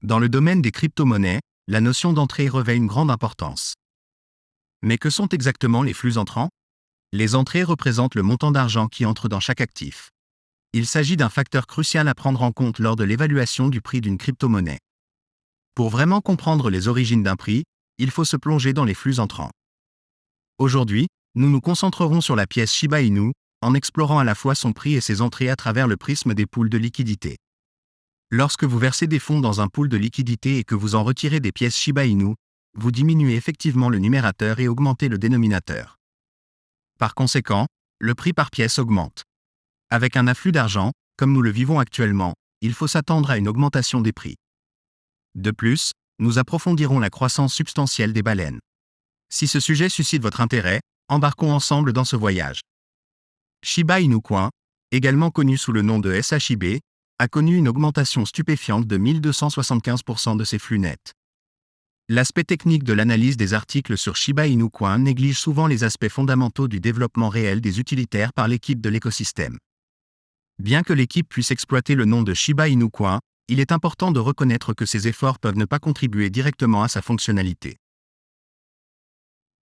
Dans le domaine des crypto-monnaies, la notion d'entrée revêt une grande importance. Mais que sont exactement les flux entrants? Les entrées représentent le montant d'argent qui entre dans chaque actif. Il s'agit d'un facteur crucial à prendre en compte lors de l'évaluation du prix d'une crypto-monnaie. Pour vraiment comprendre les origines d'un prix, il faut se plonger dans les flux entrants. Aujourd'hui, nous nous concentrerons sur la pièce Shiba Inu, en explorant à la fois son prix et ses entrées à travers le prisme des pools de liquidité. Lorsque vous versez des fonds dans un pool de liquidité et que vous en retirez des pièces Shiba Inu, vous diminuez effectivement le numérateur et augmentez le dénominateur. Par conséquent, le prix par pièce augmente. Avec un afflux d'argent, comme nous le vivons actuellement, il faut s'attendre à une augmentation des prix. De plus, nous approfondirons la croissance substantielle des baleines. Si ce sujet suscite votre intérêt, embarquons ensemble dans ce voyage. Shiba Inu Coin, également connu sous le nom de SHIB, a connu une augmentation stupéfiante de 1275% de ses flux nets. L'aspect technique de l'analyse des articles sur Shiba Inu Coin néglige souvent les aspects fondamentaux du développement réel des utilitaires par l'équipe de l'écosystème. Bien que l'équipe puisse exploiter le nom de Shiba Inu Coin, il est important de reconnaître que ses efforts peuvent ne pas contribuer directement à sa fonctionnalité.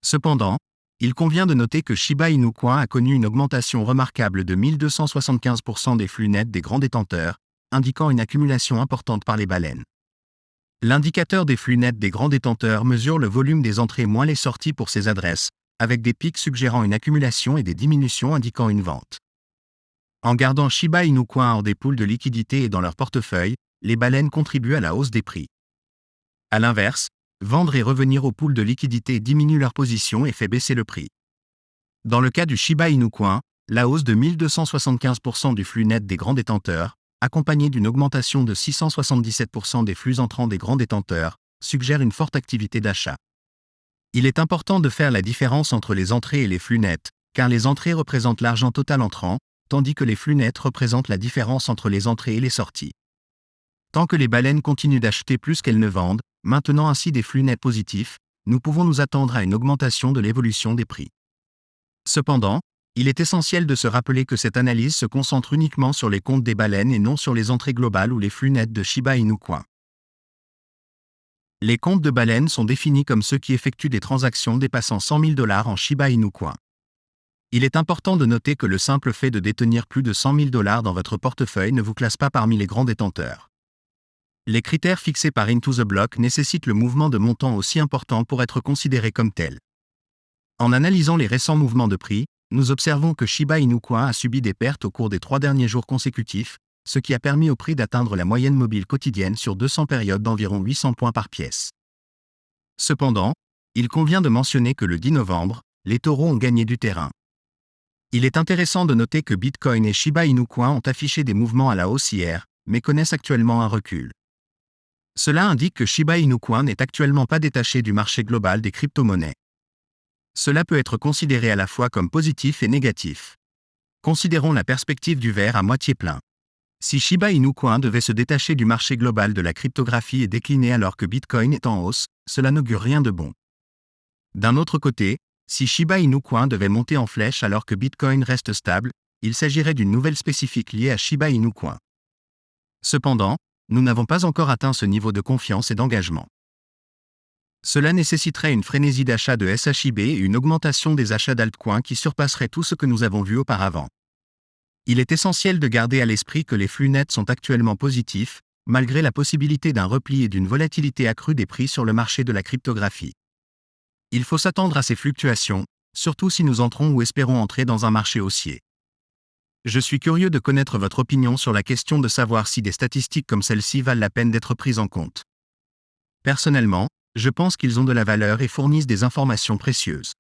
Cependant, il convient de noter que Shiba Inu Coin a connu une augmentation remarquable de 1275% des flux nets des grands détenteurs, indiquant une accumulation importante par les baleines. L'indicateur des flux nets des grands détenteurs mesure le volume des entrées moins les sorties pour ces adresses, avec des pics suggérant une accumulation et des diminutions indiquant une vente. En gardant Shiba Inu Coin hors des pools de liquidité et dans leur portefeuille, les baleines contribuent à la hausse des prix. A l'inverse, vendre et revenir au pool de liquidité diminue leur position et fait baisser le prix. Dans le cas du Shiba Inu Coin, la hausse de 1275% du flux net des grands détenteurs, accompagnée d'une augmentation de 677% des flux entrants des grands détenteurs, suggère une forte activité d'achat. Il est important de faire la différence entre les entrées et les flux nets, car les entrées représentent l'argent total entrant, tandis que les flux nets représentent la différence entre les entrées et les sorties. Tant que les baleines continuent d'acheter plus qu'elles ne vendent, maintenant ainsi des flux nets positifs, nous pouvons nous attendre à une augmentation de l'évolution des prix. Cependant, il est essentiel de se rappeler que cette analyse se concentre uniquement sur les comptes des baleines et non sur les entrées globales ou les flux nets de Shiba Inu Coin. Les comptes de baleines sont définis comme ceux qui effectuent des transactions dépassant $100 000 en Shiba Inu Coin. Il est important de noter que le simple fait de détenir plus de $100 000 dans votre portefeuille ne vous classe pas parmi les grands détenteurs. Les critères fixés par Into the Block nécessitent le mouvement de montant aussi important pour être considérés comme tels. En analysant les récents mouvements de prix, nous observons que Shiba Inu Coin a subi des pertes au cours des 3 derniers jours consécutifs, ce qui a permis au prix d'atteindre la moyenne mobile quotidienne sur 200 périodes d'environ 800 points par pièce. Cependant, il convient de mentionner que le 10 novembre, les taureaux ont gagné du terrain. Il est intéressant de noter que Bitcoin et Shiba Inu Coin ont affiché des mouvements à la hausse hier, mais connaissent actuellement un recul. Cela indique que Shiba Inu Coin n'est actuellement pas détaché du marché global des crypto-monnaies. Cela peut être considéré à la fois comme positif et négatif. Considérons la perspective du verre à moitié plein. Si Shiba Inu Coin devait se détacher du marché global de la cryptographie et décliner alors que Bitcoin est en hausse, cela n'augure rien de bon. D'un autre côté, si Shiba Inu Coin devait monter en flèche alors que Bitcoin reste stable, il s'agirait d'une nouvelle spécifique liée à Shiba Inu Coin. Cependant, nous n'avons pas encore atteint ce niveau de confiance et d'engagement. Cela nécessiterait une frénésie d'achat de SHIB et une augmentation des achats d'altcoins qui surpasserait tout ce que nous avons vu auparavant. Il est essentiel de garder à l'esprit que les flux nets sont actuellement positifs, malgré la possibilité d'un repli et d'une volatilité accrue des prix sur le marché de la cryptographie. Il faut s'attendre à ces fluctuations, surtout si nous entrons ou espérons entrer dans un marché haussier. Je suis curieux de connaître votre opinion sur la question de savoir si des statistiques comme celle-ci valent la peine d'être prises en compte. Personnellement, je pense qu'ils ont de la valeur et fournissent des informations précieuses.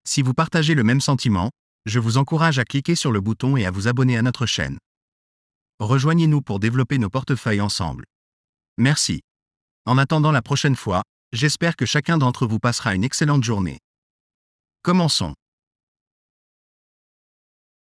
Si vous partagez le même sentiment, je vous encourage à cliquer sur le bouton et à vous abonner à notre chaîne. Rejoignez-nous pour développer nos portefeuilles ensemble. Merci. En attendant la prochaine fois, j'espère que chacun d'entre vous passera une excellente journée. Commençons.